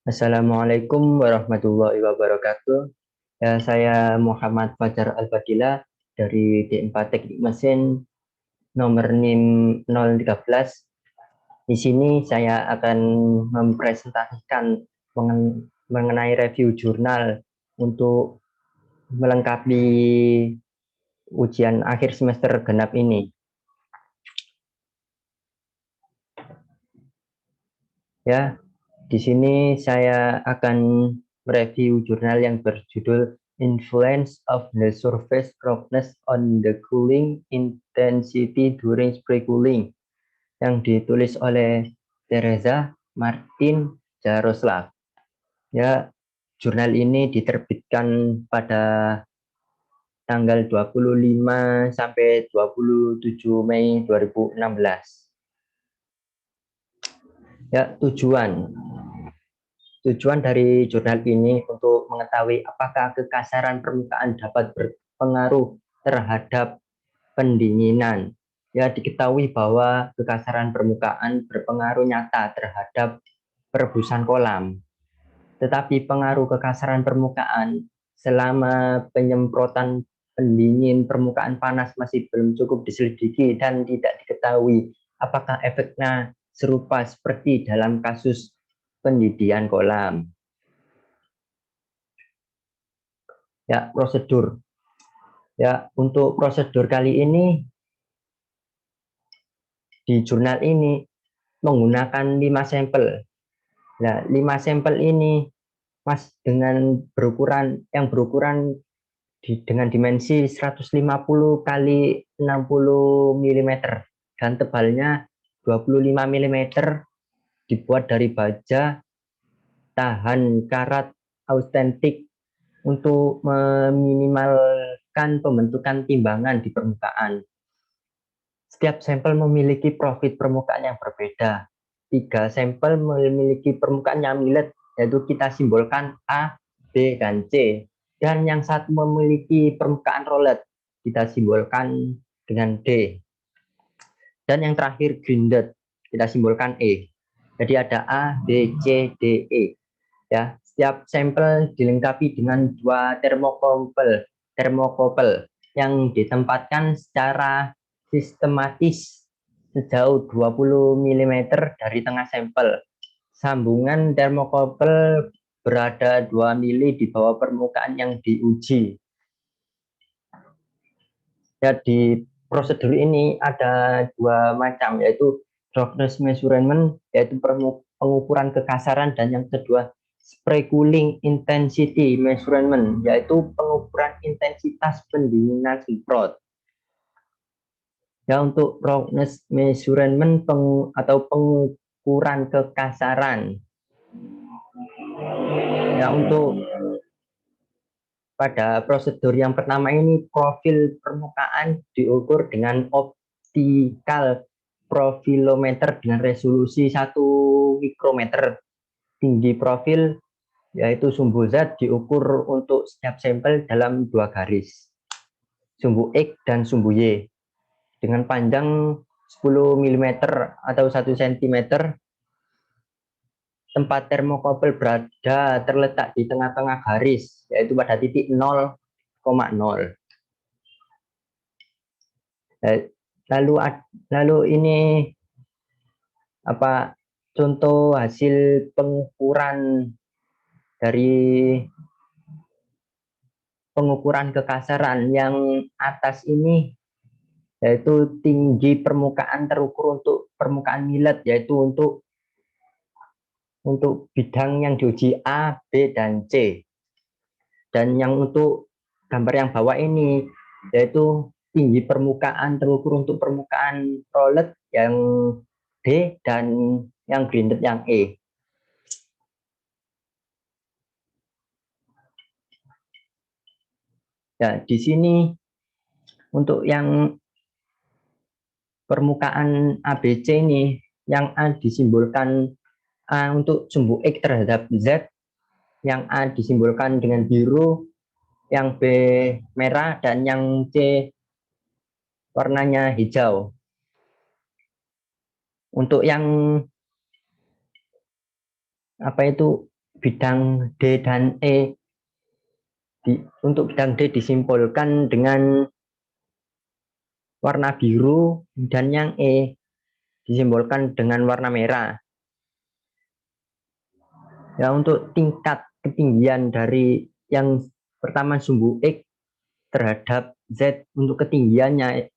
Assalamualaikum warahmatullahi wabarakatuh. Ya, saya Muhammad Fajar Al-Fadila dari D4 Teknik Mesin nomor NIM 013. Di sini saya akan mempresentasikan mengenai review jurnal untuk melengkapi ujian akhir semester genap ini. Ya, di sini saya akan mereview jurnal yang berjudul Influence of the Surface Roughness on the Cooling Intensity During Spray Cooling yang ditulis oleh Teresa Martin Jaroslav. Ya, jurnal ini diterbitkan pada tanggal 25 sampai 27 Mei 2016. Ya, Tujuan dari jurnal ini untuk mengetahui apakah kekasaran permukaan dapat berpengaruh terhadap pendinginan. Ya, diketahui bahwa kekasaran permukaan berpengaruh nyata terhadap perebusan kolam. Tetapi pengaruh kekasaran permukaan selama penyemprotan pendingin permukaan panas masih belum cukup diselidiki dan tidak diketahui apakah efeknya serupa seperti dalam kasus pendidikan kolam. Ya, prosedur. Ya, untuk prosedur kali ini di jurnal ini menggunakan 5 sampel. Nah, 5 sampel ini Mas dengan berukuran dengan dimensi 150 kali 60 mm dan tebalnya 25 mm, dibuat dari baja tahan karat autentik untuk meminimalkan pembentukan timbangan di permukaan. Setiap sampel memiliki profil permukaan yang berbeda. 3 sampel memiliki permukaan yang milet, yaitu kita simbolkan A, B, dan C. Dan yang satu memiliki permukaan rolet, kita simbolkan dengan D. Dan yang terakhir grinded, kita simbolkan E. Jadi ada A, B, C, D, E. Ya, setiap sampel dilengkapi dengan 2 termokopel yang ditempatkan secara sistematis sejauh 20 mm dari tengah sampel. Sambungan termokopel berada 2 mili di bawah permukaan yang diuji. Jadi prosedur ini ada 2 macam, yaitu roughness measurement, yaitu pengukuran kekasaran, dan yang kedua spray cooling intensity measurement, yaitu pengukuran intensitas pendinginan semprot. Ya, untuk roughness measurement atau pengukuran kekasaran. Ya, untuk pada prosedur yang pertama ini profil permukaan diukur dengan optical profilometer dengan resolusi 1 mikrometer. Tinggi profil yaitu sumbu Z diukur untuk setiap sampel dalam 2 garis. Sumbu X dan sumbu Y dengan panjang 10 mm atau 1 cm. Tempat termokopel berada terletak di tengah-tengah garis, yaitu pada titik 0,0. Lalu ini apa contoh hasil pengukuran dari pengukuran kekasaran yang atas ini, yaitu tinggi permukaan terukur untuk permukaan milet, yaitu untuk bidang yang diuji A, B, dan C. Dan yang untuk gambar yang bawah ini, yaitu tinggi permukaan terukur untuk permukaan rolet yang D dan yang grinded yang E. Ya, di sini untuk yang permukaan ABC ini, yang A disimbolkan A untuk sumbu X terhadap Z, yang A disimbolkan dengan biru, yang B merah, dan yang C warnanya hijau. Untuk yang apa itu bidang D dan E. Untuk bidang D disimpulkan dengan warna biru dan yang E disimbolkan dengan warna merah. Ya, untuk tingkat ketinggian dari yang pertama sumbu X terhadap Z untuk ketinggiannya,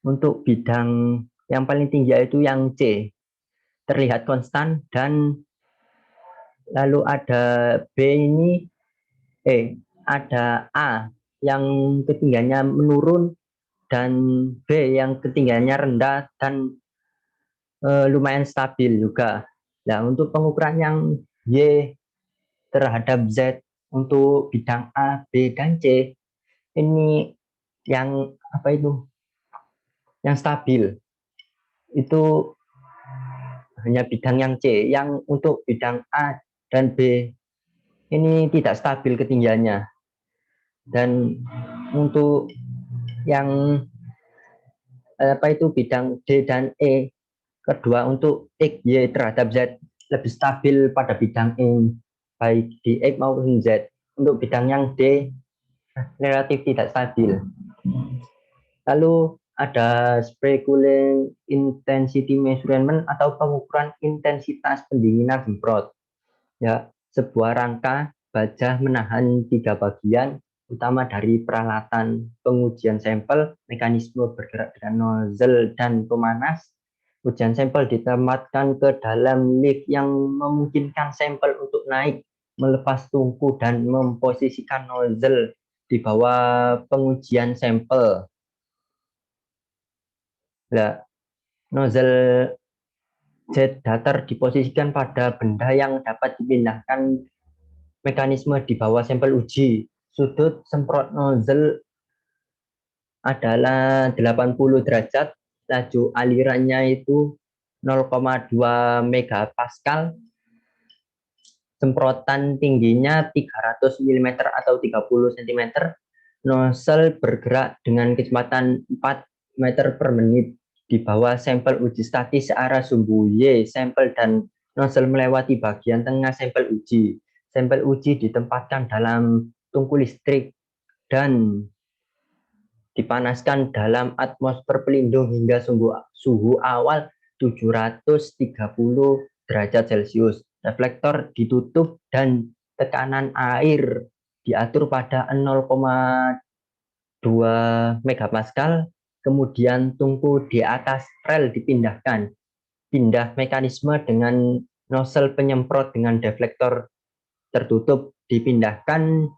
untuk bidang yang paling tinggi yaitu yang C terlihat konstan, dan lalu ada B ini ada A yang ketinggiannya menurun dan B yang ketinggiannya rendah dan lumayan stabil juga. Nah, untuk pengukuran yang Y terhadap Z untuk bidang A, B, dan C ini yang apa itu? Yang stabil itu hanya bidang yang C. Yang untuk bidang A dan B ini tidak stabil ketinggiannya. Dan untuk yang apa itu bidang D dan E kedua untuk X, Y terhadap Z lebih stabil pada bidang E baik di X maupun Z. Untuk bidang yang D relatif tidak stabil. Lalu ada specular intensity measurement atau pengukuran intensitas pendinginan semprot. Ya, sebuah rangka baja menahan 3 bagian utama dari peralatan pengujian sampel, mekanisme bergerak dengan nozzle dan pemanas. Ujian sampel ditempatkan ke dalam lift yang memungkinkan sampel untuk naik, melepas tungku dan memposisikan nozzle di bawah pengujian sampel. Nah, nozzle jet datar diposisikan pada benda yang dapat dipindahkan mekanisme di bawah sampel uji. Sudut semprot nozzle adalah 80 derajat, laju alirannya itu 0,2 megapascal, semprotan tingginya 300 mm atau 30 cm, nozzle bergerak dengan kecepatan 4 meter per menit di bawah sampel uji statis searah sumbu Y sampel dan nozzle melewati bagian tengah sampel uji. Sampel uji ditempatkan dalam tungku listrik dan dipanaskan dalam atmosfer pelindung hingga suhu awal 730 derajat Celcius. Reflektor ditutup dan tekanan air diatur pada 0,2 megapascal. Kemudian tungku di atas rel dipindahkan. Pindah mekanisme dengan nozzle penyemprot dengan deflektor tertutup dipindahkan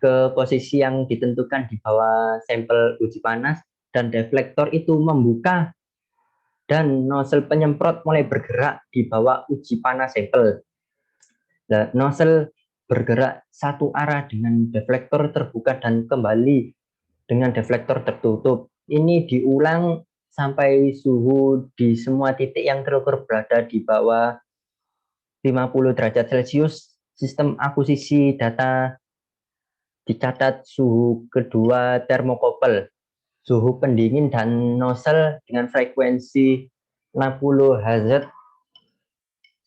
ke posisi yang ditentukan di bawah sampel uji panas, dan deflektor itu membuka dan nozzle penyemprot mulai bergerak di bawah uji panas sampel. Nah, nozzle bergerak satu arah dengan deflektor terbuka dan kembali dengan deflektor tertutup. Ini diulang sampai suhu di semua titik yang terukur berada di bawah 50 derajat Celcius. Sistem akuisisi data dicatat suhu kedua termokouple, suhu pendingin dan nozzle dengan frekuensi 60 Hz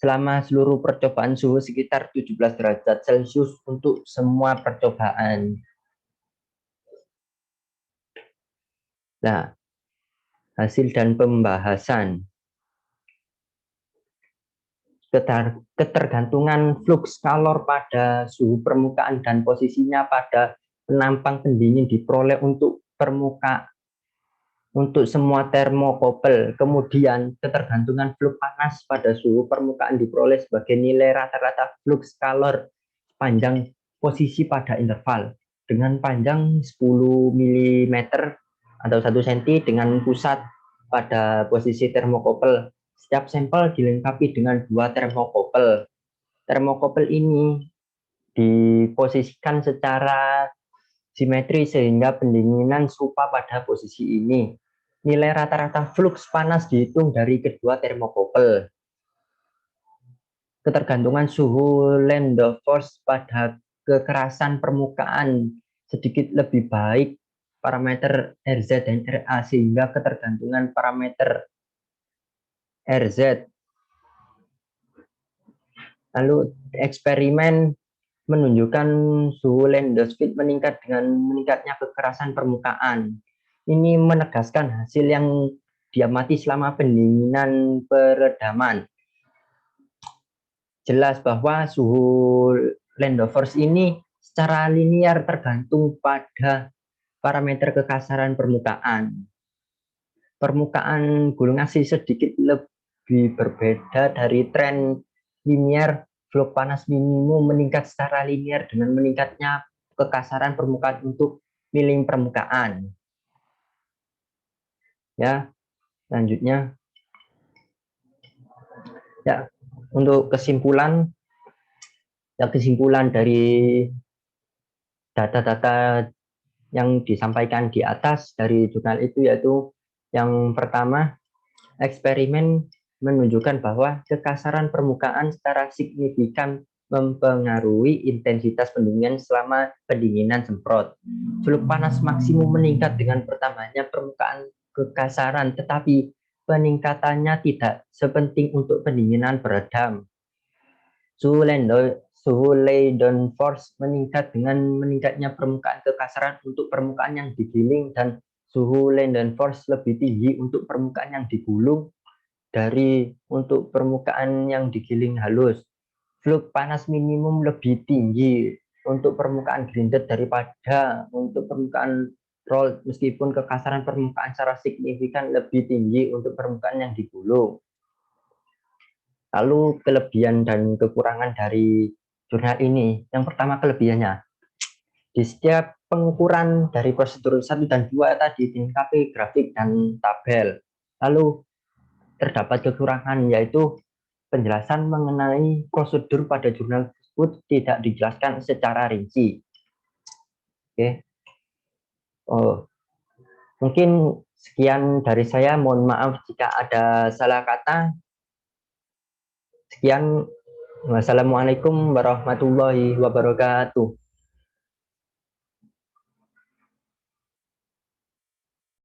selama seluruh percobaan suhu sekitar 17 derajat Celcius untuk semua percobaan. Nah, hasil dan pembahasan. Ketergantungan flux kalor pada suhu permukaan dan posisinya pada penampang pendingin diperoleh untuk semua termokouple. Kemudian ketergantungan flux panas pada suhu permukaan diperoleh sebagai nilai rata-rata flux kalor sepanjang posisi pada interval dengan panjang 10 mm atau 1 cm dengan pusat pada posisi termokouple. Setiap sampel dilengkapi dengan 2 termokouple. Termokouple ini diposisikan secara simetri sehingga pendinginan serupa pada posisi ini. Nilai rata-rata flux panas dihitung dari kedua termokouple. Ketergantungan suhu Landau force pada kekerasan permukaan sedikit lebih baik parameter RZ dan RA, sehingga ketergantungan parameter RZ Lalu eksperimen menunjukkan suhu Landau-Speed meningkat dengan meningkatnya kekerasan permukaan. Ini menegaskan hasil yang diamati selama pendinginan peredaman. Jelas bahwa suhu Landau force ini secara linear tergantung pada parameter kekasaran permukaan. Permukaan gulung asin sedikit lebih berbeda dari tren linear. Flux panas minimum meningkat secara linear dengan meningkatnya kekasaran permukaan untuk milim permukaan. Ya, selanjutnya ya untuk kesimpulan dari data-data yang disampaikan di atas dari jurnal itu, yaitu yang pertama, eksperimen menunjukkan bahwa kekasaran permukaan secara signifikan mempengaruhi intensitas pendinginan selama pendinginan semprot. Suhu panas maksimum meningkat dengan bertambahnya permukaan kekasaran, tetapi peningkatannya tidak sepenting untuk pendinginan beredam. Suhu Landau force meningkat dengan meningkatnya permukaan kekasaran untuk permukaan yang digiling, dan suhu Landau force lebih tinggi untuk permukaan yang digulung dari untuk permukaan yang digiling halus. Flux panas minimum lebih tinggi untuk permukaan grinded daripada untuk permukaan roll, meskipun kekasaran permukaan secara signifikan lebih tinggi untuk permukaan yang digulung. Lalu kelebihan dan kekurangan dari jurnal ini. Yang pertama, kelebihannya, di setiap pengukuran dari prosedur 1 dan 2 tadi dilengkapi grafik dan tabel. Lalu terdapat kekurangan, yaitu penjelasan mengenai prosedur pada jurnal tersebut tidak dijelaskan secara rinci. Oke. Mungkin sekian dari saya. Mohon maaf jika ada salah kata. Sekian. Wassalamualaikum warahmatullahi wabarakatuh.